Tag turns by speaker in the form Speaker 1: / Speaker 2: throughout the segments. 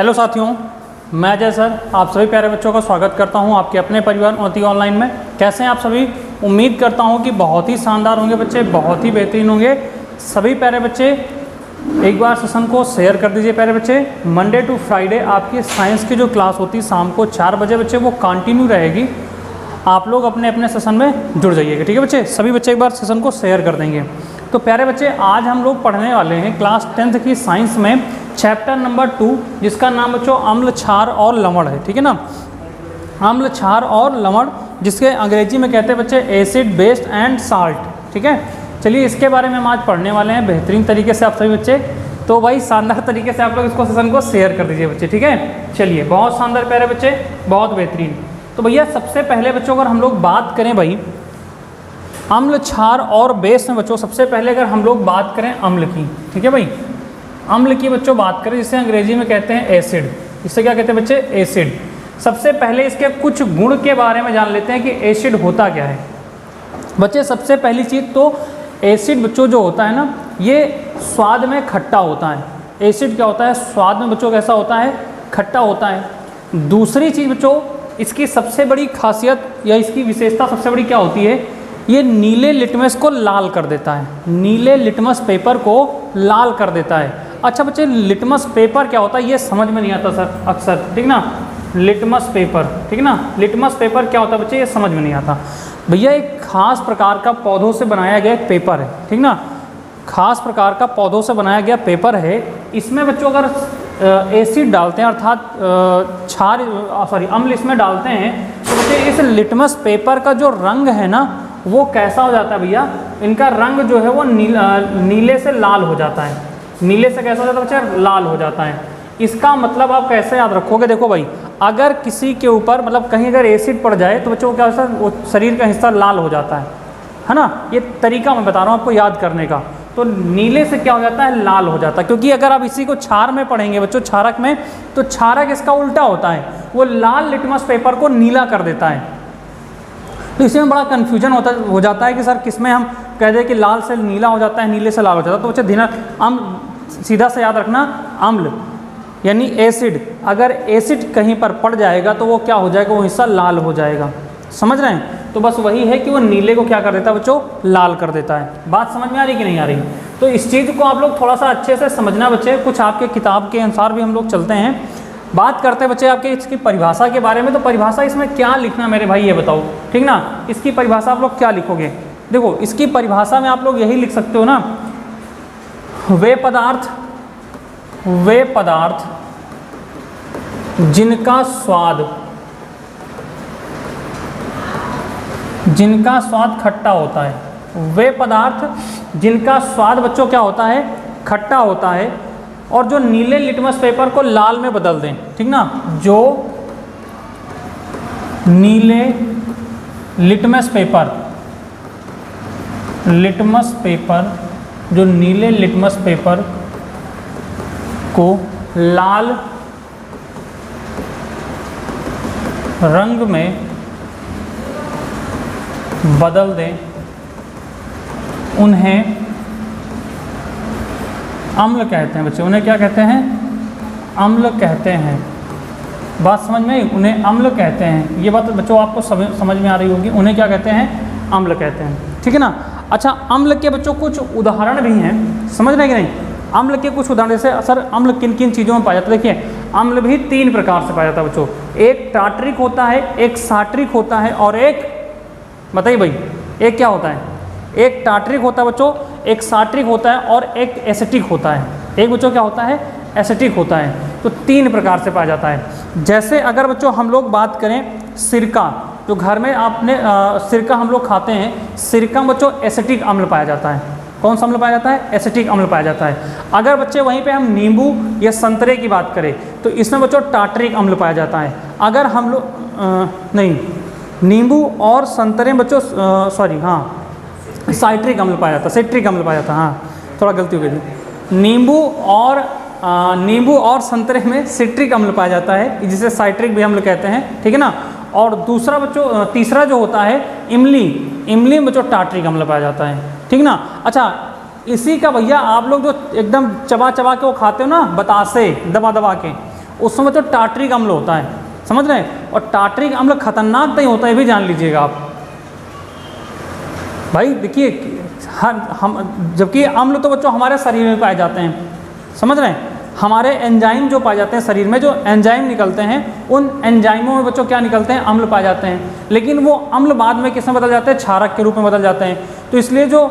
Speaker 1: Hello साथियों, मैं Ajay sir आप सभी प्यारे बच्चों का स्वागत करता हूं आपके अपने परिवार उन्नति ऑनलाइन में। कैसे हैं आप सभी? उम्मीद करता हूं कि बहुत ही शानदार होंगे बच्चे, बहुत ही बेहतरीन होंगे सभी प्यारे बच्चे। एक बार सेशन को शेयर कर दीजिए प्यारे बच्चे। मंडे टू फ्राइडे आपकी साइंस की जो क्लास होती है शाम को 4 बजे बच्चे, वो कंटिन्यू रहेगी। आप लोग अपने अपने सेशन में जुड़ जाइएगा, ठीक है बच्चे। सभी बच्चे एक बार सेशन को शेयर कर देंगे। तो प्यारे बच्चे, आज हम लोग पढ़ने वाले हैं क्लास 10th की साइंस में चैप्टर नंबर 2, जिसका नाम बच्चों अम्ल, क्षार और लवण है, ठीक है ना। अम्ल, क्षार और लवण, जिसके अंग्रेजी में कहते हैं बच्चे एसिड, बेस एंड साल्ट, ठीक है। चलिए इसके बारे में हम आज पढ़ने वाले हैं बेहतरीन तरीके से आप सभी बच्चे। तो भाई शानदार तरीके से आप लोग इसको सेशन को शेयर कर दीजिए बच्चे, ठीक है। चलिए, बहुत शानदार प्यारे बच्चे, बहुत बेहतरीन। तो भैया सबसे पहले बच्चों अगर हम लोग बात करें भाई अम्ल, क्षार और बेस में बच्चों, सबसे पहले अगर हम लोग बात करें अम्ल की, ठीक है भाई, अम्ल की बच्चों बात करें, जिसे अंग्रेजी में कहते हैं एसिड। इससे क्या कहते हैं बच्चे? एसिड। सबसे पहले इसके कुछ गुण के बारे में जान लेते हैं कि एसिड होता क्या है बच्चे। सबसे पहली चीज़ तो एसिड बच्चों जो होता है ना, ये स्वाद में खट्टा होता है। एसिड क्या होता है? स्वाद में बच्चों कैसा होता है? खट्टा होता है। दूसरी चीज़ बच्चों, इसकी सबसे बड़ी खासियत या इसकी विशेषता सबसे बड़ी क्या होती है? ये नीले लिटमस को लाल कर देता है। नीले लिटमस पेपर को लाल कर देता है। अच्छा बच्चे, लिटमस पेपर क्या होता है ये समझ में नहीं आता सर अक्सर, ठीक ना। लिटमस पेपर, ठीक ना, लिटमस पेपर क्या होता है बच्चे, ये समझ में नहीं आता। भैया एक खास प्रकार का पौधों से बनाया गया एक पेपर है, ठीक ना। खास प्रकार का पौधों से बनाया गया पेपर है। इसमें बच्चों अगर एसिड डालते हैं, अर्थात अम्ल इसमें डालते हैं, तो बच्चे इस लिटमस पेपर का जो रंग है ना, वो कैसा हो जाता है भैया? इनका रंग जो है वो नीले से लाल हो जाता है। नीले से कैसा हो जाता है बच्चे? लाल हो जाता है। इसका मतलब आप कैसे याद रखोगे? देखो भाई, अगर किसी के ऊपर मतलब कहीं अगर एसिड पड़ जाए तो बच्चों क्या होता है? वो शरीर का हिस्सा लाल हो जाता है ना। ये तरीका मैं बता रहा हूँ आपको याद करने का। तो नीले से क्या हो जाता है? लाल हो जाता है। क्योंकि अगर आप इसी को क्षार में पढ़ेंगे बच्चों, क्षारक में, तो क्षारक इसका उल्टा होता है, वो लाल लिटमस पेपर को नीला कर देता है। तो इसमें बड़ा कन्फ्यूजन हो जाता है कि सर किसमें हम कह दें कि लाल से नीला हो जाता है, नीले से लाल हो जाता है। तो बच्चे अम्ल सीधा से याद रखना, अम्ल यानी एसिड। अगर एसिड कहीं पर पड़ जाएगा तो वो क्या हो जाएगा? वो हिस्सा लाल हो जाएगा। समझ रहे हैं? तो बस वही है कि वो नीले को क्या कर देता है बच्चों? लाल कर देता है। बात समझ में आ रही कि नहीं आ रही? तो इस चीज़ को आप लोग थोड़ा सा अच्छे से समझना बच्चे। कुछ आपके किताब के अनुसार भी हम लोग चलते हैं। बात करते हैं बच्चे आपके इसकी परिभाषा के बारे में। तो परिभाषा इसमें क्या लिखना मेरे भाई, ये बताओ, ठीक ना। इसकी परिभाषा आप लोग क्या लिखोगे? देखो, इसकी परिभाषा में आप लोग यही लिख सकते हो ना, वे पदार्थ जिनका स्वाद खट्टा होता है। वे पदार्थ जिनका स्वाद बच्चों क्या होता है? खट्टा होता है, और जो नीले लिटमस पेपर को लाल में बदल दें, ठीक ना। जो नीले लिटमस पेपर जो नीले लिटमस पेपर को लाल रंग में बदल दें, उन्हें अम्ल कहते हैं बच्चे। उन्हें क्या कहते हैं? अम्ल कहते हैं। बात समझ में आई? उन्हें अम्ल कहते हैं। ये बात बच्चों आपको समझ में आ रही होगी। उन्हें क्या कहते हैं? अम्ल कहते हैं, ठीक है ना। अच्छा, अम्ल के बच्चों कुछ उदाहरण भी हैं, समझ रहे हैं कि नहीं? अम्ल के कुछ उदाहरण, जैसे सर अम्ल किन किन चीज़ों में पाया जाता है? देखिए, अम्ल भी 3 प्रकार से पाया जाता है बच्चों। एक टार्ट्रिक होता है, एक साट्रिक होता है, और एक, बताइए भाई, एक क्या होता है? एक टार्ट्रिक होता है बच्चों, एक साट्रिक होता है, और एक एसिटिक होता है। एक बच्चों क्या होता है? एसिटिक होता है। तो 3 प्रकार से पाया जाता है। जैसे अगर बच्चों हम लोग बात करें सिरका, जो घर में आपने सिरका हम लोग खाते हैं, सिरका में बच्चों एसिटिक अम्ल पाया जाता है। कौन सा अम्ल पाया जाता है? एसिटिक अम्ल पाया जाता है। अगर बच्चे वहीं पे हम नींबू या संतरे की बात करें तो इसमें बच्चों टार्ट्रिक अम्ल पाया जाता है। अगर हम लोग नहीं, नींबू और संतरे बच्चों साइट्रिक अम्ल पाया जाता है, सिट्रिक अम्ल पाया जाता है। हाँ, थोड़ा गलती हो गई थी। नींबू और संतरे में सिट्रिक अम्ल पाया जाता है, जिसे साइट्रिक भी अम्ल कहते हैं, ठीक है ना। और दूसरा बच्चों, तीसरा जो होता है इमली में बच्चों टार्ट्रिक अम्ल पाया जाता है, ठीक ना। अच्छा, इसी का भैया आप लोग जो एकदम चबा चबा के वो खाते हो ना, बतासे दबा दबा के, उसमें बच्चों टार्टरिक अम्ल होता है, समझ रहे हैं। और टार्टरिक अम्ल खतरनाक नहीं होता है, ये भी जान लीजिएगा आप भाई। देखिए हम जबकि अम्ल तो बच्चों हमारे शरीर में पाए जाते हैं, समझ रहे हैं। हमारे एंजाइम जो पाए जाते हैं शरीर में, जो एंजाइम निकलते हैं, उन एंजाइमों में बच्चों क्या निकलते हैं, अम्ल पाए जाते हैं। लेकिन वो अम्ल बाद में किस में बदल जाते हैं, क्षारक के रूप में बदल जाते हैं। तो इसलिए जो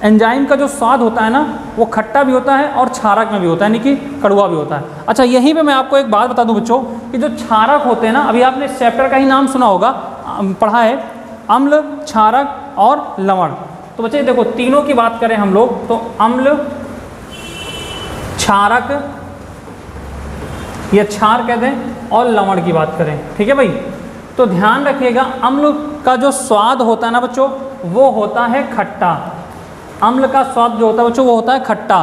Speaker 1: एंजाइम का जो स्वाद होता है ना, वो खट्टा भी होता है और क्षारक में भी होता है, यानी कि कड़वा भी होता है। अच्छा, यहीं पे मैं आपको एक बात बता दूं बच्चों कि जो क्षारक होते हैं ना, अभी आपने इस चैप्टर का ही नाम सुना होगा, पढ़ा है, अम्ल, क्षारक और लवण। तो बच्चे देखो, तीनों की बात करें हम लोग तो अम्ल, क्षारक या क्षार कहते हैं, और लवण की बात करें, ठीक है भाई। तो ध्यान रखिएगा, अम्ल का जो स्वाद होता है ना बच्चों, वो होता है खट्टा। अम्ल का स्वाद जो होता है बच्चों, वो होता है खट्टा।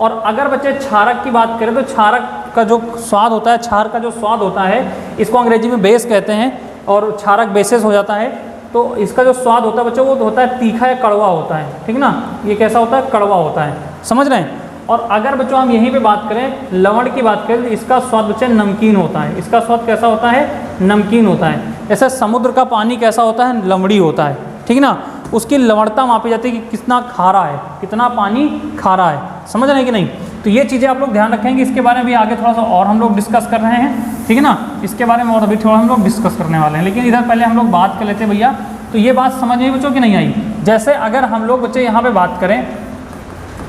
Speaker 1: और अगर बच्चे क्षारक की बात करें तो क्षारक का जो स्वाद होता है, क्षार का जो स्वाद होता है, इसको अंग्रेजी में बेस कहते हैं, और क्षारक बेसिस हो जाता है। तो इसका जो स्वाद होता है बच्चों, वो होता है तीखा या कड़वा होता है, ठीक ना। ये कैसा होता है, कड़वा होता है, समझ रहे हैं। और अगर बच्चों हम यहीं पे बात करें, लवण की बात करें, तो इसका स्वाद बच्चे नमकीन होता है। इसका स्वाद कैसा होता है, नमकीन होता है। जैसे समुद्र का पानी कैसा होता है, लवणी होता है, ठीक ना। उसकी लवणता मापी जाती है कि कितना खारा है, कितना पानी खारा है, समझ रहे हैं कि नहीं। तो ये चीज़ें आप लोग ध्यान रखेंगे। इसके बारे में भी आगे थोड़ा सा और हम लोग डिस्कस कर रहे हैं, ठीक है ना। इसके बारे में और अभी थोड़ा हम लोग डिस्कस करने वाले हैं, लेकिन इधर पहले हम लोग बात कर लेते हैं भैया। तो ये बात समझ में बच्चों कि नहीं आई। जैसे अगर हम लोग बच्चे यहाँ पे बात करें,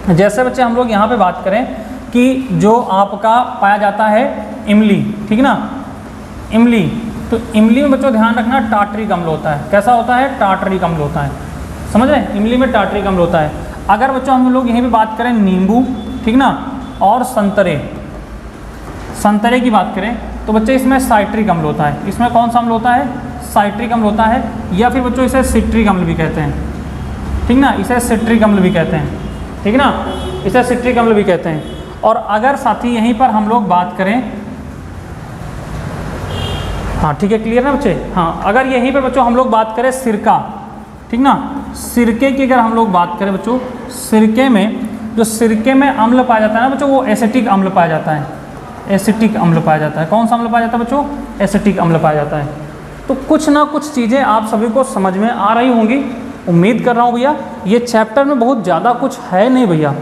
Speaker 1: जैसे बच्चे हम लोग यहाँ पे बात करें कि जो आपका पाया जाता है इमली, ठीक ना, इमली। तो इमली में बच्चों ध्यान रखना, टार्टरिक अम्ल होता है। कैसा होता है, टार्टरिक अम्ल होता है, समझ रहे हैं। इमली में टार्टरिक अम्ल होता है। अगर बच्चों हम लोग यहीं पे बात करें नींबू, ठीक ना, और संतरे, संतरे की बात करें तो बच्चे इसमें साइट्रिक अम्ल होता है। इसमें कौन सा अम्ल होता है, साइट्रिक अम्ल होता है, या फिर बच्चों इसे सिट्रिक अम्ल भी कहते हैं, ठीक ना। इसे सिट्रिक अम्ल भी कहते हैं, ठीक ना, इसे सिट्रिक अम्ल भी कहते हैं। और अगर साथी यहीं पर हम लोग बात करें, हाँ ठीक है, क्लियर ना बच्चे। हाँ, अगर यहीं पे बच्चों हम लोग बात करें सिरका, ठीक ना, सिरके की अगर हम लोग बात करें बच्चों, सिरके में जो सिरके में अम्ल पाया जाता है ना बच्चों, वो एसिटिक अम्ल पाया जाता है। एसिटिक अम्ल पाया जाता है। कौन सा अम्ल पाया जाता है बच्चों, एसिटिक अम्ल पाया जाता है। तो कुछ ना कुछ चीज़ें आप सभी को समझ में आ रही होंगी, उम्मीद कर रहा हूँ भैया। ये चैप्टर में बहुत ज़्यादा कुछ है नहीं भैया,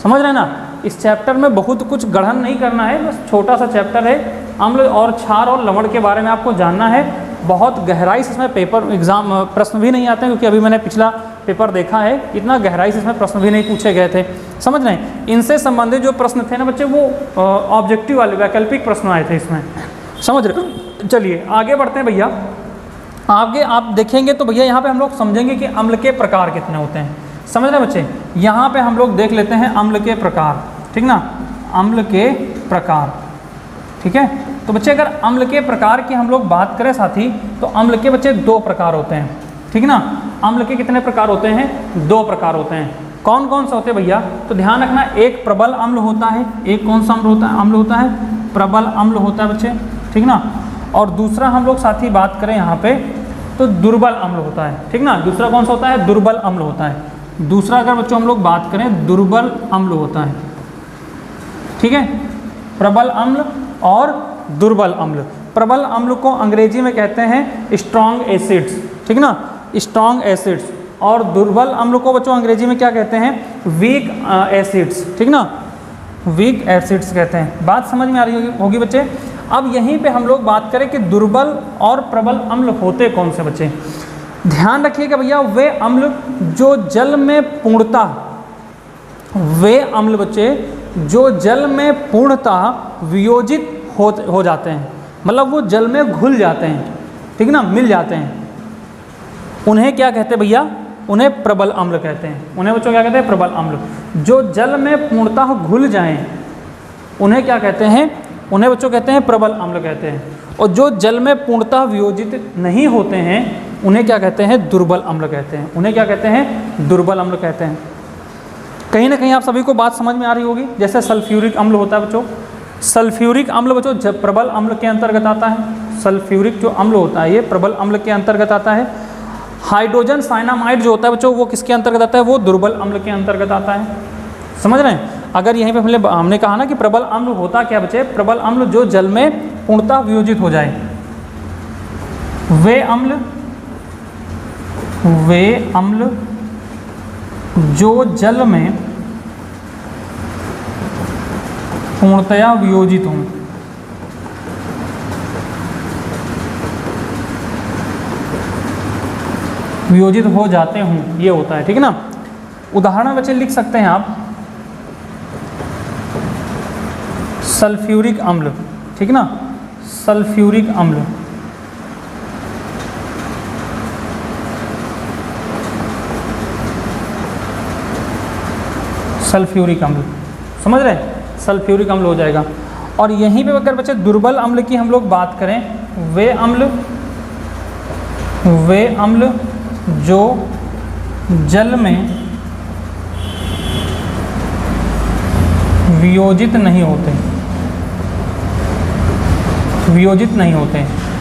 Speaker 1: समझ रहे हैं ना। इस चैप्टर में बहुत कुछ गढ़न नहीं करना है, बस छोटा सा चैप्टर है। अम्ल और क्षार और लवण के बारे में आपको जानना है। बहुत गहराई से इसमें पेपर एग्जाम प्रश्न भी नहीं आते हैं, क्योंकि अभी मैंने पिछला पेपर देखा है, इतना गहराई से इसमें प्रश्न भी नहीं पूछे गए थे, समझ रहे हैं। इनसे संबंधित जो प्रश्न थे ना बच्चे, वो ऑब्जेक्टिव वाले वैकल्पिक प्रश्न आए थे इसमें, समझ रहे। चलिए आगे बढ़ते हैं भैया। आगे आप देखेंगे तो भैया यहाँ पे हम लोग समझेंगे कि अम्ल के प्रकार कितने होते हैं, समझ रहे हैं बच्चे। यहाँ पे हम लोग देख लेते हैं अम्ल के प्रकार, ठीक ना, अम्ल के प्रकार, ठीक है। तो बच्चे अगर अम्ल के प्रकार की हम लोग बात करें साथी, तो अम्ल के बच्चे दो प्रकार होते हैं, ठीक ना। अम्ल के कितने प्रकार होते हैं, दो प्रकार होते हैं। कौन कौन से होते हैं भैया, तो ध्यान रखना, एक प्रबल अम्ल होता है, एक कौन सा अम्ल होता है, अम्ल होता है प्रबल अम्ल होता है बच्चे, ठीक ना। और दूसरा हम लोग साथी बात करें यहाँ पे तो दुर्बल अम्ल होता है, ठीक ना। दूसरा कौन सा होता है, दुर्बल अम्ल होता है। दूसरा अगर बच्चों हम लोग बात करें, दुर्बल अम्ल होता है, ठीक है। प्रबल अम्ल और दुर्बल अम्ल। प्रबल अम्ल को अंग्रेजी में कहते हैं स्ट्रॉन्ग एसिड्स, ठीक ना, स्ट्रॉन्ग एसिड्स। और दुर्बल अम्ल को बच्चों अंग्रेजी में क्या कहते हैं, वीक एसिड्स, ठीक ना, वीक एसिड्स कहते हैं। बात समझ में आ रही होगी बच्चे। अब यहीं पे हम लोग बात करें कि दुर्बल और प्रबल अम्ल होते कौन से बच्चे। ध्यान रखिएगा भैया, वे अम्ल जो जल में पूर्णतः, वे अम्ल बच्चे जो जल में पूर्णतः वियोजित हो जाते हैं, मतलब वो जल में घुल जाते हैं, ठीक ना, मिल जाते हैं, उन्हें क्या कहते हैं भैया, उन्हें प्रबल अम्ल कहते हैं। उन्हें बच्चों क्या कहते हैं, प्रबल अम्ल। जो जल में पूर्णतः घुल जाएं, उन्हें क्या कहते हैं, उन्हें बच्चों कहते हैं प्रबल अम्ल कहते हैं। और जो जल में पूर्णतः वियोजित नहीं होते हैं, उन्हें क्या कहते हैं, दुर्बल अम्ल कहते हैं। उन्हें क्या कहते हैं, दुर्बल अम्ल कहते हैं। कहीं ना कहीं आप सभी को बात समझ में आ रही होगी। जैसे सल्फ्यूरिक अम्ल होता है बच्चों, सल्फ्यूरिक अम्ल बच्चों जब प्रबल अम्ल के अंतर्गत आता है। सल्फ्यूरिक जो अम्ल होता है ये प्रबल अम्ल के अंतर्गत आता है। हाइड्रोजन साइनामाइड जो होता है बच्चों, वो किसके अंतर्गत आता है, वो दुर्बल अम्ल के अंतर्गत आता है, समझ रहे हैं। अगर यहीं पे हमने कहा ना कि प्रबल अम्ल होता क्या बच्चे, प्रबल अम्ल जो जल में पूर्णतः वियोजित हो जाए, वे अम्ल जो जल में पूर्णतया वियोजित हों। वियोजित हो जाते हों, ये होता है, ठीक है ना। उदाहरण बच्चे लिख सकते हैं आप, सल्फ्यूरिक अम्ल, ठीक है ना, सल्फ्यूरिक अम्ल, सल्फ्यूरिक अम्ल, समझ रहे हैं, सल्फ्यूरिक अम्ल हो जाएगा। और यहीं पे अगर बच्चे दुर्बल अम्ल की हम लोग बात करें, वे अम्ल जो जल में वियोजित नहीं होते,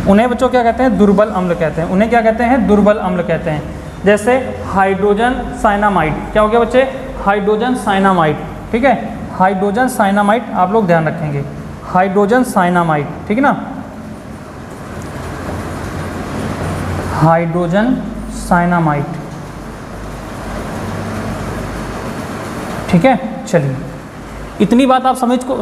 Speaker 1: उन्हें बच्चों क्या कहते हैं, दुर्बल अम्ल कहते हैं। उन्हें क्या कहते हैं, दुर्बल अम्ल कहते हैं। जैसे हाइड्रोजन साइनामाइड, क्या हो गया बच्चे, हाइड्रोजन साइनामाइड, ठीक है, हाइड्रोजन साइनामाइड आप लोग ध्यान रखेंगे, हाइड्रोजन साइनामाइड, ठीक है ना, हाइड्रोजन साइनामाइड, ठीक है। चलिए, इतनी बात आप सभी को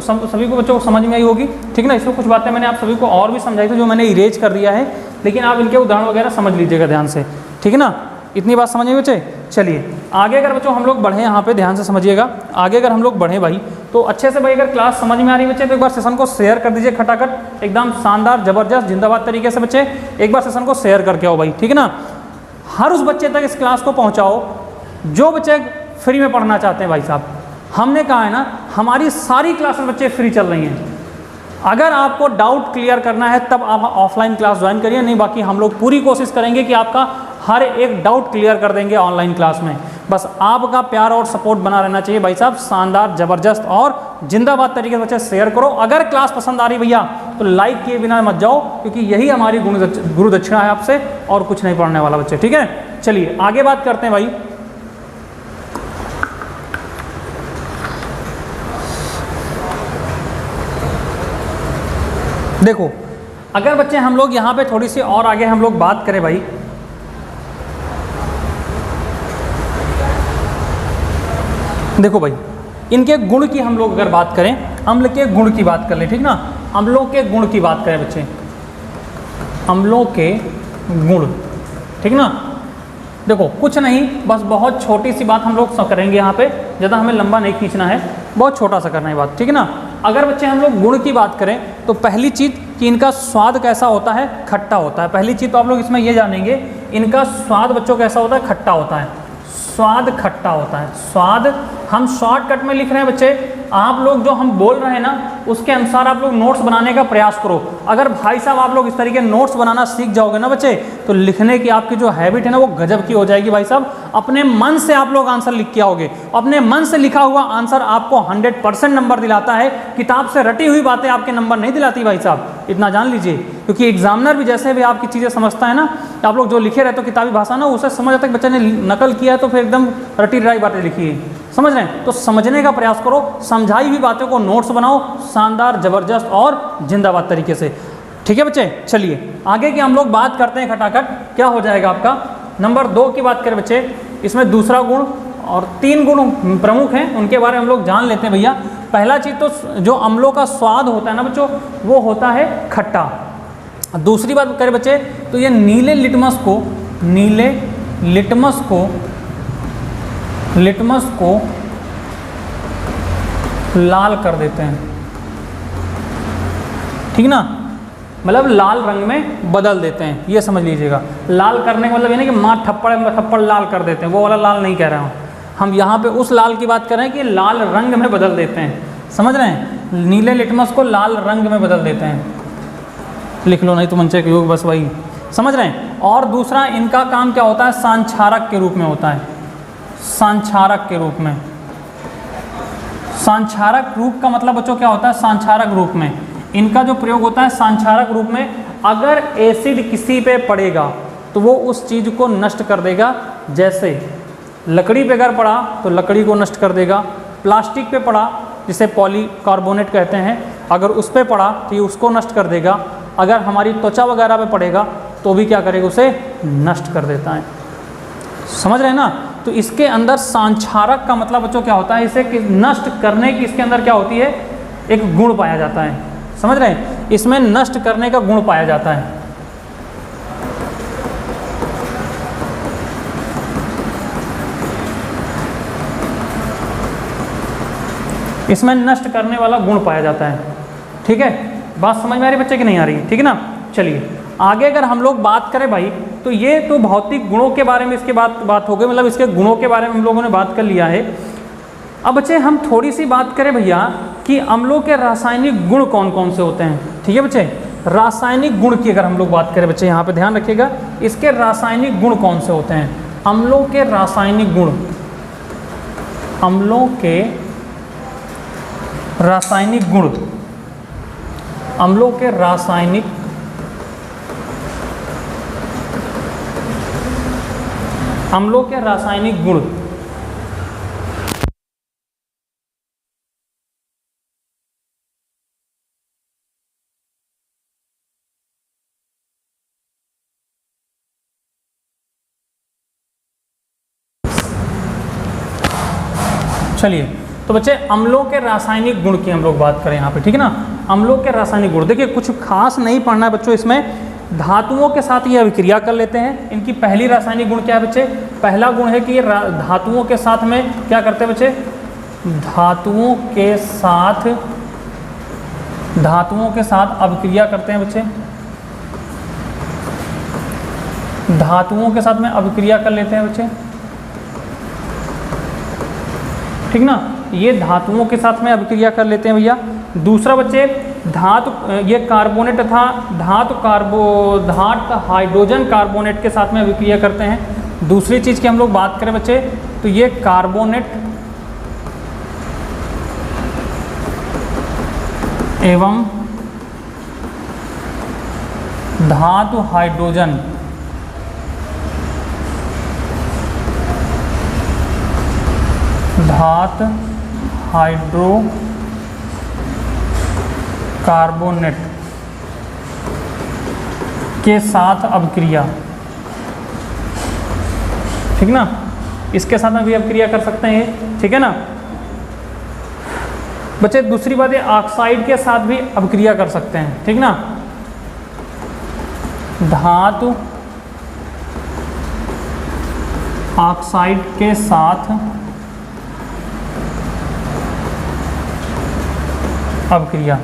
Speaker 1: बच्चों को समझ में आई होगी, ठीक ना। इसमें कुछ बातें मैंने आप सभी को और भी समझाई थी जो मैंने इरेज कर दिया है, लेकिन आप इनके उदाहरण वगैरह समझ लीजिएगा ध्यान से, ठीक है ना। इतनी बात समझ में बच्चे। चलिए आगे अगर बच्चों हम लोग बढ़ें, यहाँ पे ध्यान से समझिएगा, आगे अगर हम लोग बढ़ें भाई, तो अच्छे से भाई अगर क्लास समझ में आ रही है बच्चे तो एक बार सेशन को शेयर कर दीजिए खटाखट, एकदम शानदार जबरदस्त जिंदाबाद तरीके से बच्चे एक बार सेशन को शेयर करके आओ भाई, ठीक है ना। हर उस बच्चे तक इस क्लास को पहुँचाओ जो बच्चे फ्री में पढ़ना चाहते हैं भाई साहब। हमने कहा है ना, हमारी सारी क्लासेस बच्चे फ्री चल रही हैं। अगर आपको डाउट क्लियर करना है तब आप ऑफलाइन क्लास ज्वाइन करिए, नहीं बाकी हम लोग पूरी कोशिश करेंगे कि आपका हर एक डाउट क्लियर कर देंगे ऑनलाइन क्लास में। बस आपका प्यार और सपोर्ट बना रहना चाहिए भाई साहब, शानदार जबरदस्त और जिंदाबाद तरीके से बच्चे शेयर करो। अगर क्लास पसंद आ रही भैया तो लाइक किए बिना मत जाओ, क्योंकि यही हमारी गुरु दक्षिणा है आपसे, और कुछ नहीं पढ़ने वाला बच्चे, ठीक है। चलिए आगे बात करते हैं भाई। देखो अगर बच्चे हम लोग यहाँ पे थोड़ी सी और आगे हम लोग बात करें भाई, देखो भाई इनके गुण की हम लोग अगर बात करें, अम्ल के गुण की बात कर लें, ठीक ना, अम्लों के गुण की बात करें बच्चे, अम्लों के गुण, ठीक ना। देखो कुछ नहीं, बस बहुत छोटी सी बात हम लोग करेंगे यहाँ पे, ज़्यादा हमें लंबा नहीं खींचना है, बहुत छोटा सा करना है बात, ठीक है ना। अगर बच्चे हम लोग गुण की बात करें तो पहली चीज़ कि इनका स्वाद कैसा होता है, खट्टा होता है। पहली चीज़ तो आप लोग इसमें ये जानेंगे, इनका स्वाद बच्चों कैसा होता है, खट्टा होता है, स्वाद खट्टा होता है। स्वाद हम शॉर्टकट में लिख रहे हैं बच्चे, आप लोग जो हम बोल रहे हैं ना उसके अनुसार आप लोग नोट्स बनाने का प्रयास करो। अगर भाई साहब आप लोग इस तरीके नोट्स बनाना सीख जाओगे ना बच्चे, तो लिखने की आपकी जो हैबिट है ना वो गजब की हो जाएगी भाई साहब। अपने मन से आप लोग आंसर लिख के आओगे, अपने मन से लिखा हुआ आंसर आपको 100% नंबर दिलाता है। किताब से रटी हुई बातें आपके नंबर नहीं दिलाती भाई साहब, इतना जान लीजिए। क्योंकि एग्जामिनर भी जैसे भी आपकी चीज़ें समझता है ना, आप लोग जो लिखे रहते हो किताबी भाषा ना, उसे समझ आता है कि बच्चे ने नकल किया है तो फिर एकदम रटी रटाई बातें लिखी है, समझ रहे हैं। तो समझने का प्रयास करो, समझाई हुई बातों को नोट्स बनाओ शानदार जबरदस्त और जिंदाबाद तरीके से, ठीक है बच्चे। चलिए आगे की हम लोग बात करते हैं खटाखट, क्या हो जाएगा आपका नंबर 2 की बात करें बच्चे। इसमें दूसरा गुण और 3 गुण प्रमुख हैं, उनके बारे में हम लोग जान लेते हैं भैया। पहला चीज़ तो जो अम्लों का स्वाद होता है ना बच्चों, वो होता है खट्टा। दूसरी बात करें बच्चे तो ये नीले लिटमस को लाल कर देते हैं, ठीक ना, मतलब लाल रंग में बदल देते हैं, ये समझ लीजिएगा। लाल करने का मतलब ये नहीं कि माँ थप्पड़ लाल कर देते हैं, वो वाला लाल नहीं कह रहा हूँ हम, यहाँ पे उस लाल की बात कर रहे हैं कि लाल रंग में बदल देते हैं, समझ रहे हैं। नीले लिटमस को लाल रंग में बदल देते हैं, लिख लो नहीं तो मंचे योग, बस वही समझ रहे हैं। और दूसरा इनका काम क्या होता है, संक्षारक के रूप में होता है, संक्षारक के रूप में। संक्षारक रूप का मतलब बच्चों क्या होता है, संक्षारक रूप में इनका जो प्रयोग होता है संक्षारक रूप में। अगर एसिड किसी पे पड़ेगा तो वो उस चीज़ को नष्ट कर देगा, जैसे लकड़ी पे अगर पड़ा तो लकड़ी को नष्ट कर देगा, प्लास्टिक पे पड़ा जिसे पॉलीकार्बोनेट कहते हैं, अगर उस पे पड़ा तो ये उसको नष्ट कर देगा। अगर हमारी त्वचा वगैरह पे पड़ेगा तो भी क्या करेगा, उसे नष्ट कर देता है। समझ रहे हैं ना। तो इसके अंदर सांक्षारक का मतलब बच्चों क्या होता है, इसे नष्ट करने की इसके अंदर क्या होती है, एक गुण पाया जाता है। समझ रहे हैं, इसमें नष्ट करने का गुण पाया जाता है। इसमें नष्ट करने वाला गुण पाया जाता है। ठीक है, बात समझ में आ रही बच्चे की नहीं आ रही, ठीक है ना। चलिए आगे अगर हम लोग बात करें भाई, तो ये तो भौतिक गुणों के बारे में इसके बात हो गई, मतलब इसके गुणों के बारे में हम लोगों ने बात कर लिया है। अब बच्चे हम थोड़ी सी बात करें भैया कि अम्लों के रासायनिक गुण कौन कौन से होते हैं। ठीक है बच्चे, रासायनिक गुण की अगर हम लोग बात करें बच्चे, यहाँ पे ध्यान रखिएगा, इसके रासायनिक गुण कौन से होते हैं। अम्लों के रासायनिक गुण, अम्लों के रासायनिक गुण, अम्लों के रासायनिक गुण। चलिए तो बच्चे अम्लों के रासायनिक गुण की हम लोग बात करें यहाँ पे, ठीक है ना। अम्लों के रासायनिक गुण, देखिए कुछ खास नहीं पढ़ना है बच्चों, इसमें धातुओं के साथ ये अभिक्रिया कर लेते हैं। इनकी पहली रासायनिक गुण क्या है बच्चे, पहला गुण है कि ये धातुओं के साथ में क्या करते हैं बच्चे, धातुओं के साथ अभिक्रिया करते हैं बच्चे, धातुओं के साथ में अभिक्रिया कर लेते हैं बच्चे, ठीक ना। ये धातुओं के साथ में अभिक्रिया कर लेते हैं भैया। दूसरा बच्चे धातु, ये कार्बोनेट तथा धातु हाइड्रोजन कार्बोनेट के साथ में अभिक्रिया करते हैं। दूसरी चीज़ की हम लोग बात करें बच्चे, तो ये कार्बोनेट एवं धातु हाइड्रोजन कार्बोनेट के साथ अभिक्रिया, ठीक ना, इसके साथ में भी अभिक्रिया कर सकते हैं, ठीक है ना बच्चे। दूसरी बात है ऑक्साइड के साथ भी अभिक्रिया कर सकते हैं, ठीक ना। धातु ऑक्साइड के साथ अभिक्रिया,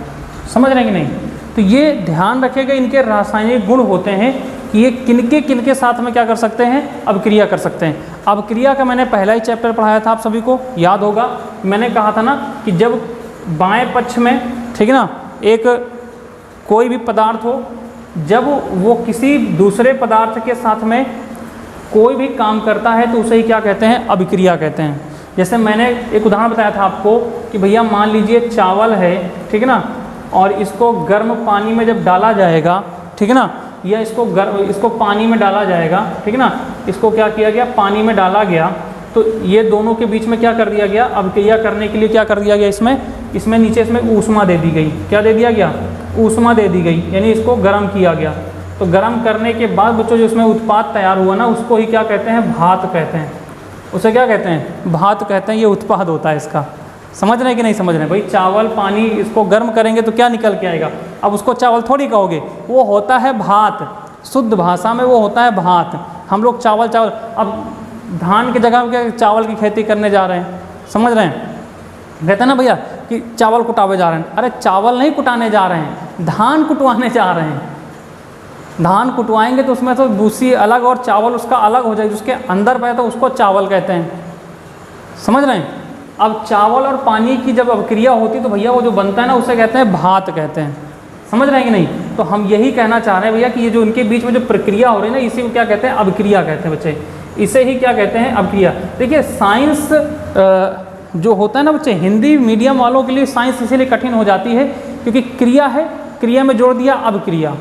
Speaker 1: समझ रहे हैं कि नहीं। तो ये ध्यान रखिएगा, इनके रासायनिक गुण होते हैं कि ये किनके साथ में क्या कर सकते हैं, अभिक्रिया कर सकते हैं। अभिक्रिया का मैंने पहला ही चैप्टर पढ़ाया था, आप सभी को याद होगा। मैंने कहा था ना कि जब बाएं पक्ष में, ठीक है ना, एक कोई भी पदार्थ हो, जब वो किसी दूसरे पदार्थ के साथ में कोई भी काम करता है तो उसे ही क्या कहते हैं, अभिक्रिया कहते हैं। जैसे मैंने एक उदाहरण बताया था आपको कि भैया मान लीजिए चावल है, ठीक है ना, और इसको गर्म पानी में जब डाला जाएगा, ठीक है ना, या इसको पानी में डाला जाएगा, ठीक है ना, इसको क्या किया गया, पानी में डाला गया, तो ये दोनों के बीच में क्या कर दिया गया, अभिक्रिया करने के लिए क्या कर दिया गया, इसमें नीचे इसमें ऊष्मा दे दी गई। क्या दे दिया गया, ऊष्मा दे दी गई, यानी इसको गर्म किया गया। तो गर्म करने के बाद बच्चों जो इसमें उत्पाद तैयार हुआ ना, उसको ही क्या कहते हैं, भात कहते हैं। उसे क्या कहते हैं, भात कहते हैं। ये उत्पाद होता है इसका। समझ रहे हैं कि नहीं समझ रहे हैं भाई। चावल पानी इसको गर्म करेंगे तो क्या निकल के आएगा, अब उसको चावल थोड़ी कहोगे, वो होता है भात। शुद्ध भाषा में वो होता है भात। हम लोग चावल अब धान की जगह पे चावल की खेती करने जा रहे हैं, समझ रहे हैं। कहते हैं ना भैया कि चावल कुटावे जा रहे हैं, अरे चावल नहीं कुटाने जा रहे हैं, धान कुटवाने जा रहे हैं। धान कुटवाएंगे तो उसमें तो भूसी अलग और चावल उसका अलग हो जाएगी, उसके अंदर पे तो उसको चावल कहते हैं, समझ रहे हैं। अब चावल और पानी की जब अभिक्रिया होती तो भैया वो जो बनता है ना, उसे कहते हैं भात कहते हैं, समझ रहे हैं कि नहीं। तो हम यही कहना चाह रहे हैं भैया कि ये जो इनके बीच में जो प्रक्रिया हो रही है ना, इसी को क्या कहते हैं, अभिक्रिया कहते हैं बच्चे। इसे ही क्या कहते हैं, अभिक्रिया। देखिए साइंस जो होता है ना बच्चे, हिंदी मीडियम वालों के लिए साइंस इसीलिए कठिन हो जाती है क्योंकि क्रिया है, क्रिया में जोड़ दिया अभिक्रिया,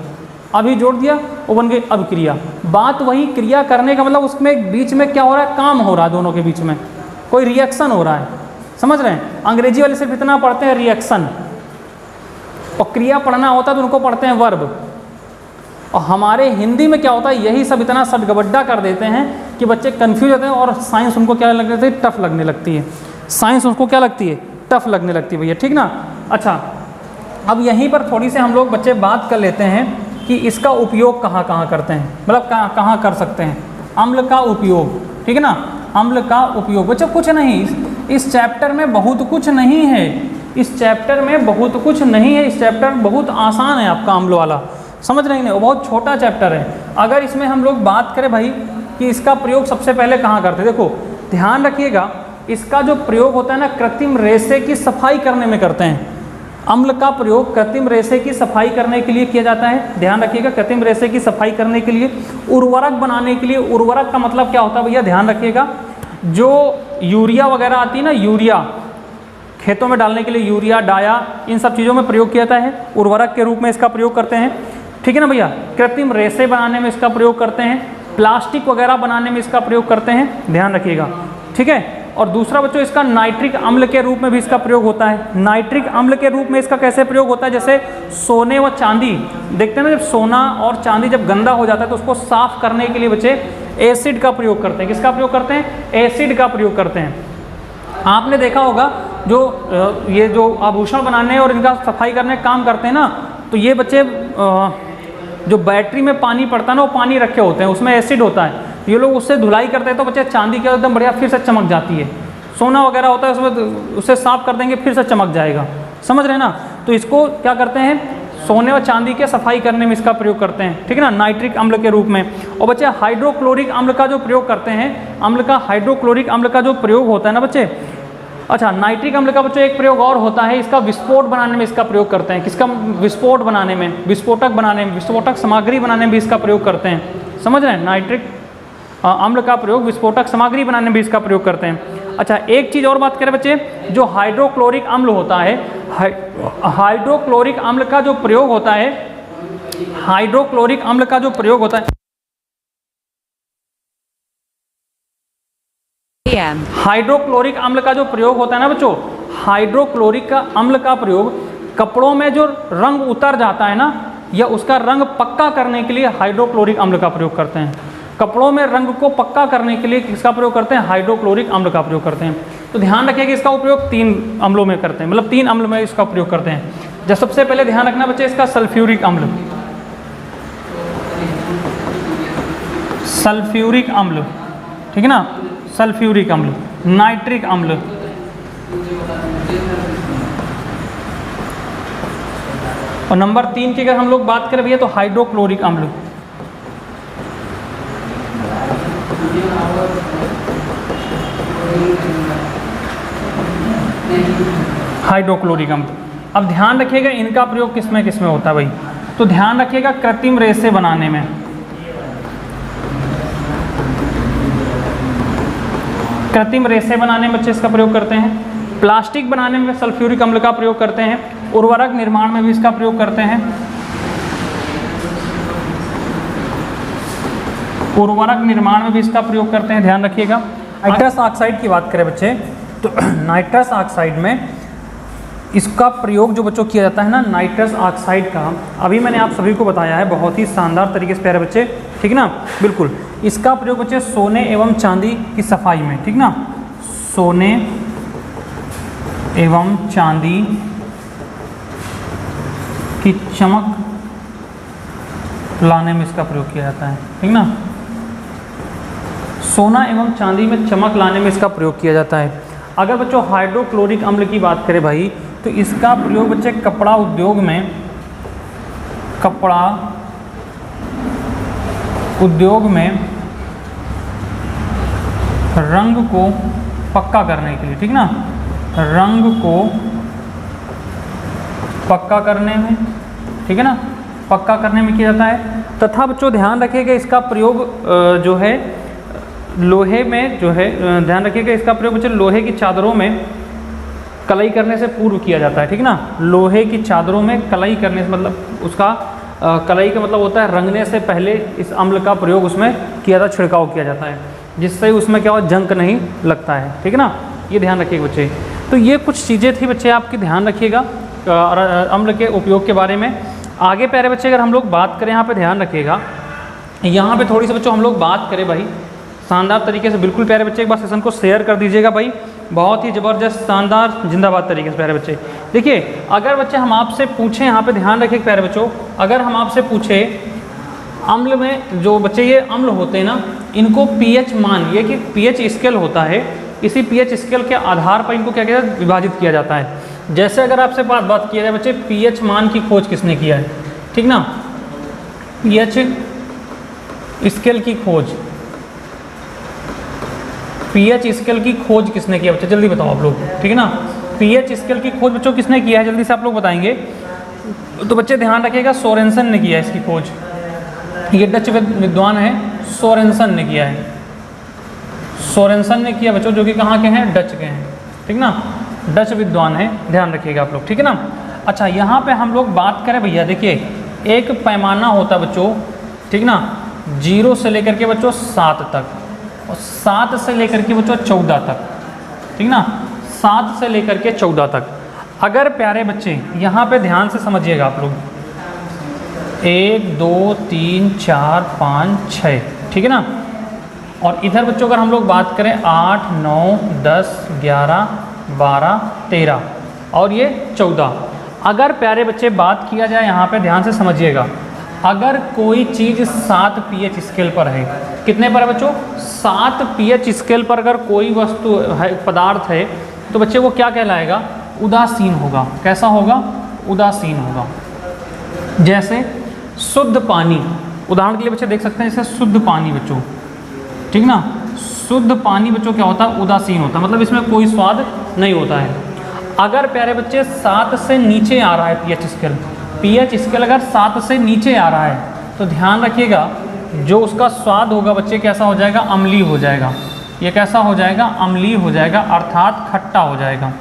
Speaker 1: अभी जोड़ दिया वो बन गई अभिक्रिया। बात वही, क्रिया करने का मतलब उसमें बीच में क्या हो रहा है, काम हो रहा है, दोनों के बीच में कोई रिएक्शन हो रहा है, समझ रहे हैं? अंग्रेजी वाले सिर्फ इतना पढ़ते हैं रिएक्शन, और क्रिया पढ़ना होता है तो उनको पढ़ते हैं वर्ब। और हमारे हिंदी में क्या होता है, यही सब इतना सटगबड्डा कर देते हैं कि बच्चे कंफ्यूज होते हैं, और साइंस उनको क्या लगने लगती है, टफ लगने लगती है। साइंस उनको क्या लगती है, टफ लगने लगती है भैया, ठीक ना। अच्छा, अब यहीं पर थोड़ी सी हम लोग बच्चे बात कर लेते हैं कि इसका उपयोग कहाँ कहाँ करते हैं, मतलब कहाँ कहाँ कर सकते हैं। अम्ल का उपयोग, ठीक है ना, अम्ल का उपयोग। बच्चों कुछ नहीं, इस चैप्टर में बहुत कुछ नहीं है, इस चैप्टर में बहुत कुछ नहीं है, इस चैप्टर बहुत आसान है आपका अम्ल वाला, समझ रहे हैं, वो बहुत छोटा चैप्टर है। अगर इसमें हम लोग बात करें भाई कि इसका प्रयोग सबसे पहले कहाँ करते हैं, देखो ध्यान रखिएगा, इसका जो प्रयोग होता है ना, कृत्रिम रेशे की सफाई करने में करते हैं। अम्ल का प्रयोग कृत्रिम रेशे की सफाई करने के लिए किया जाता है, ध्यान रखिएगा, कृत्रिम रेशे की सफाई करने के लिए, उर्वरक बनाने के लिए। उर्वरक का मतलब क्या होता है भैया, ध्यान रखिएगा, जो यूरिया वगैरह आती है ना, यूरिया खेतों में डालने के लिए, यूरिया, डाया, इन सब चीज़ों में प्रयोग किया जाता है, उर्वरक के रूप में इसका प्रयोग करते हैं, ठीक है ना भैया। कृत्रिम रेशे बनाने में इसका प्रयोग करते हैं, प्लास्टिक वगैरह बनाने में इसका प्रयोग करते हैं, ध्यान रखिएगा, ठीक है। और दूसरा बच्चों, इसका नाइट्रिक अम्ल के रूप में भी इसका प्रयोग होता है। नाइट्रिक अम्ल के रूप में इसका कैसे प्रयोग होता है, जैसे सोने व चांदी, देखते हैं ना, जब सोना और चांदी जब गंदा हो जाता है तो उसको साफ करने के लिए बच्चे एसिड का प्रयोग करते हैं। किसका प्रयोग करते हैं, एसिड का प्रयोग करते हैं। आपने देखा होगा जो ये जो आभूषण बनाने और इनका सफाई करने का काम करते हैं ना, तो ये बच्चे जो बैटरी में पानी पड़ता है ना, वो पानी रखे होते हैं, उसमें एसिड होता है, ये लोग उससे धुलाई करते हैं तो बच्चे चांदी के एकदम बढ़िया फिर से चमक जाती है। सोना वगैरह होता है उसमें, उसे साफ कर देंगे फिर से चमक जाएगा, समझ रहे हैं ना। तो इसको क्या करते हैं, सोने और चांदी के सफाई करने में इसका प्रयोग करते हैं, ठीक है ना, नाइट्रिक अम्ल के रूप में। और बच्चे हाइड्रोक्लोरिक अम्ल का जो प्रयोग करते हैं, अम्ल का हाइड्रोक्लोरिक अम्ल का जो प्रयोग होता है ना बच्चे, अच्छा नाइट्रिक अम्ल का बच्चों एक प्रयोग और होता है, इसका विस्फोट बनाने में इसका प्रयोग करते हैं। किसका, विस्फोट बनाने में, विस्फोटक बनाने में, विस्फोटक सामग्री बनाने में भी इसका प्रयोग करते हैं, समझ रहे हैं। नाइट्रिक अम्ल का प्रयोग विस्फोटक सामग्री बनाने में भी इसका प्रयोग करते हैं। अच्छा, एक चीज़ और बात करें बच्चे, जो हाइड्रोक्लोरिक अम्ल होता है, हाइड्रोक्लोरिक अम्ल का जो प्रयोग होता है, हाइड्रोक्लोरिक अम्ल का जो प्रयोग होता है, हाइड्रोक्लोरिक अम्ल का जो प्रयोग होता है ना बच्चों, हाइड्रोक्लोरिक का अम्ल का प्रयोग कपड़ों में जो रंग उतर जाता है ना, या उसका रंग पक्का करने के लिए हाइड्रोक्लोरिक अम्ल का प्रयोग करते हैं। कपड़ों में रंग को पक्का करने के लिए किसका प्रयोग करते हैं, हाइड्रोक्लोरिक अम्ल का प्रयोग करते हैं। तो ध्यान रखिए कि इसका उपयोग 3 अम्लों में करते हैं, मतलब 3 अम्ल में इसका प्रयोग करते हैं। जब सबसे पहले ध्यान रखना बच्चे, इसका सल्फ्यूरिक अम्ल, सल्फ्यूरिक अम्ल, ठीक है ना, सल्फ्यूरिक अम्ल, नाइट्रिक अम्ल, और नंबर 3 की अगर हम लोग बात करें भैया तो हाइड्रोक्लोरिक अम्ल। हाइड्रोक्लोरिक अम्ल। अब ध्यान रखिएगा इनका प्रयोग किसमें किसमें होता है भाई, तो ध्यान रखिएगा कृत्रिम रेशे बनाने में, कृत्रिम रेशे बनाने में बच्चे इसका प्रयोग करते हैं, प्लास्टिक बनाने में सल्फ्यूरिक अम्ल का प्रयोग करते हैं, उर्वरक निर्माण में भी इसका प्रयोग करते हैं, उर्वरक निर्माण में भी इसका प्रयोग करते हैं, ध्यान रखिएगा। नाइट्रस ऑक्साइड की बात करें बच्चे, तो नाइट्रस ऑक्साइड में इसका प्रयोग जो बच्चों किया जाता है ना, नाइट्रस ऑक्साइड का, अभी मैंने आप सभी को बताया है बहुत ही शानदार तरीके से प्यारे बच्चे, ठीक ना, बिल्कुल। इसका प्रयोग बच्चे सोने एवं चांदी की सफाई में, ठीक ना, सोने एवं चांदी की चमक लाने में इसका प्रयोग किया जाता है, ठीक ना, सोना एवं चांदी में चमक लाने में इसका प्रयोग किया जाता है। अगर बच्चों हाइड्रोक्लोरिक अम्ल की बात करें भाई, तो इसका प्रयोग बच्चे कपड़ा उद्योग में, कपड़ा उद्योग में रंग को पक्का करने के लिए, ठीक ना, रंग को पक्का करने में, ठीक है ना, पक्का करने में किया जाता है। तथा बच्चों ध्यान रखिएगा इसका प्रयोग जो है लोहे में जो है, ध्यान रखिएगा इसका प्रयोग बच्चे लोहे की चादरों में कलई करने से पूर्व किया जाता है, ठीक ना, लोहे की चादरों में कलई करने से, मतलब उसका कलई का मतलब होता है रंगने से पहले इस अम्ल का प्रयोग उसमें किया जाता, छिड़काव किया जाता है, जिससे उसमें क्या हो, जंक नहीं लगता है, ठीक है ना, ये ध्यान रखिएगा बच्चे। तो ये कुछ चीज़ें थी बच्चे, आपकी ध्यान रखिएगा अम्ल के उपयोग के बारे में। आगे प्यारे बच्चे अगर हम लोग बात करें, यहाँ पे ध्यान रखिएगा, यहाँ पे थोड़ी सी बच्चों हम लोग बात करें भाई शानदार तरीके से। बिल्कुल प्यारे बच्चे एक बार सेशन को शेयर कर दीजिएगा भाई, बहुत ही ज़बरदस्त शानदार जिंदाबाद तरीके से प्यारे बच्चे। देखिए अगर बच्चे हम आपसे पूछें, यहाँ पे ध्यान रखिए प्यारे बच्चों, अगर हम आपसे पूछें अम्ल में जो बच्चे ये अम्ल होते हैं ना, इनको पीएच मान, ये कि पीएच स्केल होता है, इसी पीएच स्केल के आधार पर इनको क्या किया जाता है, विभाजित किया जाता है। जैसे अगर आपसे बात किया जाए बच्चे पीएच मान की खोज किसने किया है, ठीक ना, पीएच स्केल की खोज, पीएच स्केल की खोज किसने किया बच्चे, जल्दी बताओ आप लोग, ठीक है ना। पीएच स्केल की खोज बच्चों किसने किया है, जल्दी से आप लोग बताएंगे। तो बच्चे ध्यान रखिएगा सोरेनसन ने किया है इसकी खोज, ये डच विद्वान है, सोरेनसन ने किया है, सोरेनसन ने किया बच्चों, जो कि कहाँ के हैं, डच के हैं, ठीक ना, डच विद्वान है, ध्यान रखिएगा आप लोग, ठीक है ना। अच्छा यहाँ पे हम लोग बात करें भैया, देखिए एक पैमाना होता है बच्चों, ठीक ना, 0 से लेकर के बच्चों 7 तक, और 7 से लेकर के बच्चों 14 तक, ठीक ना, 7 से लेकर के 14 तक। अगर प्यारे बच्चे यहाँ पे ध्यान से समझिएगा आप लोग, 1 2 3 4 5 6, ठीक है ना, और इधर बच्चों अगर हम लोग बात करें 8 9 10 11 12 13 और ये 14। अगर प्यारे बच्चे बात किया जाए यहाँ पे ध्यान से समझिएगा, अगर कोई चीज़ 7 पीएच स्केल पर है, कितने पर है बच्चों, 7 पीएच स्केल पर अगर कोई वस्तु है, पदार्थ है, तो बच्चे वो क्या कहलाएगा, उदासीन होगा। कैसा होगा, उदासीन होगा। जैसे शुद्ध पानी, उदाहरण के लिए बच्चे देख सकते हैं, जैसे शुद्ध पानी बच्चों, ठीक ना, शुद्ध पानी बच्चों क्या होता है, उदासीन होता है, मतलब इसमें कोई स्वाद नहीं होता है। अगर प्यारे बच्चे 7 से नीचे आ रहा है पीएच स्केल, पीएच स्केल अगर 7 से नीचे आ रहा है, तो ध्यान रखिएगा जो उसका स्वाद होगा बच्चे कैसा हो जाएगा, अम्लीय हो जाएगा। ये कैसा हो जाएगा, अम्लीय हो जाएगा, अर्थात खट्टा हो जाएगा,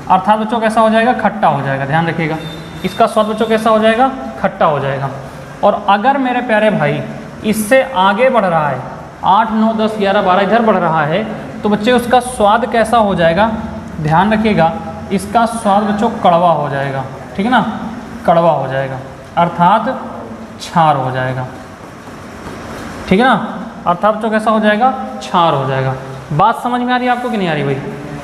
Speaker 1: अर्थात बच्चों कैसा हो जाएगा, खट्टा हो जाएगा। ध्यान रखिएगा इसका स्वाद बच्चों कैसा हो जाएगा, खट्टा हो जाएगा। और अगर मेरे प्यारे भाई इससे आगे बढ़ रहा है, 8 9 10 11 12 इधर बढ़ रहा है, तो बच्चे उसका स्वाद कैसा हो जाएगा, ध्यान रखिएगा इसका स्वाद बच्चों कड़वा हो जाएगा, ठीक है ना, कड़वा हो जाएगा, अर्थात क्षार हो जाएगा, ठीक है ना, अर्थात बच्चों कैसा हो जाएगा, क्षार हो जाएगा। बात समझ में आ रही है आपको कि नहीं आ रही भाई,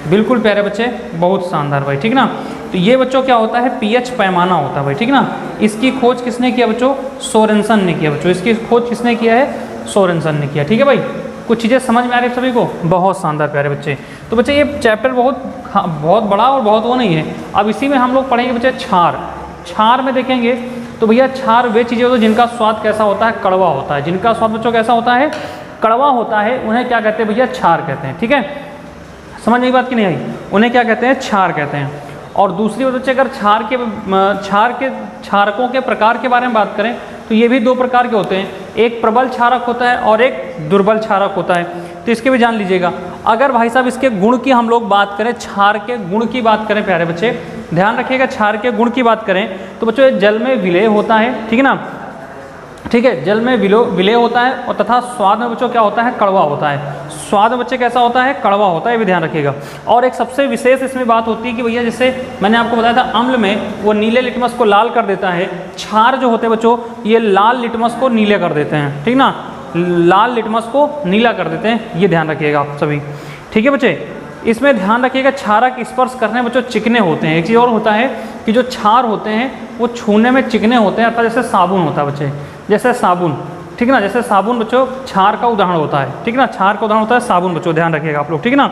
Speaker 1: बिल्कुल प्यारे बच्चे, बहुत शानदार भाई, ठीक है ना। तो ये बच्चों क्या होता है, पीएच पैमाना होता है भाई, ठीक है ना। इसकी खोज किसने किया बच्चों, सोरेनसन ने किया बच्चों, इसकी खोज किसने किया है, सोरेनसन ने किया, ठीक है भाई। कुछ चीज़ें समझ में आ रही है सभी को, बहुत शानदार प्यारे बच्चे। तो बच्चे ये चैप्टर बहुत बड़ा और बहुत वो नहीं है। अब इसी में हम लोग पढ़ेंगे बच्चे क्षार। क्षार में देखेंगे तो भैया क्षार वे चीज़ें होती हैं जिनका स्वाद कैसा होता है, कड़वा होता है। जिनका स्वाद बच्चों कैसा होता है, कड़वा होता है, उन्हें क्या कहते हैं भैया, क्षार कहते हैं, ठीक है। समझ नहीं बात की नहीं आई, उन्हें क्या कहते हैं, क्षार कहते हैं। और दूसरी बात बच्चे अगर क्षारकों के प्रकार के बारे में बात करें तो ये भी 2 प्रकार के होते हैं, एक प्रबल क्षारक होता है और एक दुर्बल क्षारक होता है। तो इसके भी जान लीजिएगा। अगर भाई साहब इसके गुण की हम लोग बात करें, क्षार के गुण की बात करें प्यारे बच्चे, ध्यान रखिएगा, क्षार के गुण की बात करें तो बच्चों ये जल में विलय होता है, ठीक है ना, ठीक है, जल में विलय होता है, और तथा स्वाद में बच्चों क्या होता है, कड़वा होता है। स्वाद में बच्चे कैसा होता है, कड़वा होता है, ये भी ध्यान रखिएगा। और एक सबसे विशेष इसमें बात होती है कि भैया जैसे मैंने आपको बताया था, अम्ल में वो नीले लिटमस को लाल कर देता है, क्षार जो होते हैं बच्चों ये लाल लिटमस को नीले कर देते हैं, ठीक ना, लाल लिटमस को नीला कर देते हैं, ये ध्यान रखिएगा आप सभी, ठीक है बच्चे। इसमें ध्यान रखिएगा क्षारक स्पर्श करने बच्चों चिकने होते हैं। एक चीज़ और होता है कि जो क्षार होते हैं वो छूने में चिकने होते हैं, अर्थात जैसे साबुन होता है बच्चे, जैसे साबुन, ठीक है ना, जैसे साबुन बच्चों क्षार का उदाहरण होता है, ठीक है ना, क्षार का उदाहरण होता है साबुन बच्चों, ध्यान रखिएगा आप लोग, ठीक है ना।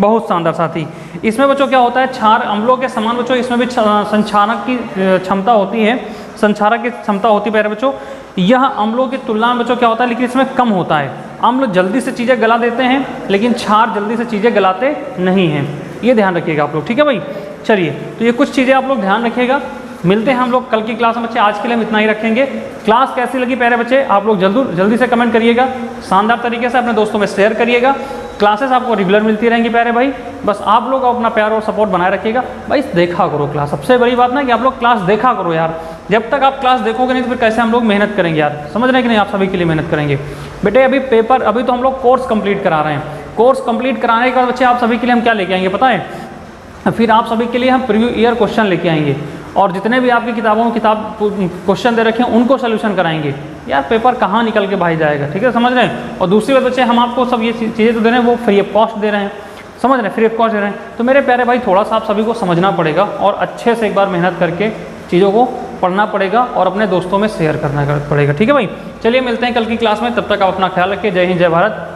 Speaker 1: बहुत शानदार साथी। इसमें बच्चों क्या होता है, क्षार अम्लों के समान बच्चों इसमें भी संक्षारक की क्षमता होती है, संक्षारक की क्षमता होती है प्यारे बच्चों। यह अम्लों की तुलना में बच्चों क्या होता है, लेकिन इसमें कम होता है। अम्ल जल्दी से चीज़ें गला देते हैं, लेकिन क्षार जल्दी से चीज़ें गलाते नहीं हैं, ये ध्यान रखिएगा आप लोग, ठीक है भाई। चलिए, तो ये कुछ चीज़ें आप लोग ध्यान रखिएगा। मिलते हैं हम लोग कल की क्लास में बच्चे, आज के लिए हम इतना ही रखेंगे। क्लास कैसी लगी प्यारे बच्चे, आप लोग जल्दी से कमेंट करिएगा, शानदार तरीके से अपने दोस्तों में शेयर करिएगा। क्लासेस आपको रेगुलर मिलती रहेंगी प्यारे भाई, बस आप लोग अपना प्यार और सपोर्ट बनाए रखिएगा भाई। देखा करो क्लास, सबसे बड़ी बात ना कि आप लोग क्लास देखा करो यार। जब तक आप क्लास देखोगे नहीं तो फिर कैसे हम लोग मेहनत करेंगे यार, समझ रहे हैं कि नहीं, आप सभी के लिए मेहनत करेंगे बेटे। अभी तो हम लोग कोर्स कंप्लीट करा रहे हैं, कोर्स कंप्लीट कराने के बाद बच्चे आप सभी के लिए हम क्या लेके आएंगे पता है, फिर आप सभी के लिए हम प्रीव्यू ईयर क्वेश्चन लेके आएंगे और जितने भी आपकी किताबों में क्वेश्चन दे रखे हैं उनको सोल्यूशन कराएंगे। यार पेपर कहाँ निकल के भाई जाएगा, ठीक है, समझ रहे हैं। और दूसरी बात बच्चे, हम आपको सब ये चीज़ें तो दे रहे हैं वो फ्री ऑफ कॉस्ट दे रहे हैं, समझ रहे हैं, फ्री ऑफ कॉस्ट दे रहे हैं। तो मेरे प्यारे भाई थोड़ा सा आप सभी को समझना पड़ेगा और अच्छे से एक बार मेहनत करके चीज़ों को पढ़ना पड़ेगा और अपने दोस्तों में शेयर करना पड़ेगा, ठीक है भाई। चलिए मिलते हैं कल की क्लास में, तब तक आप अपना ख्याल रखिए। जय हिंद, जय भारत।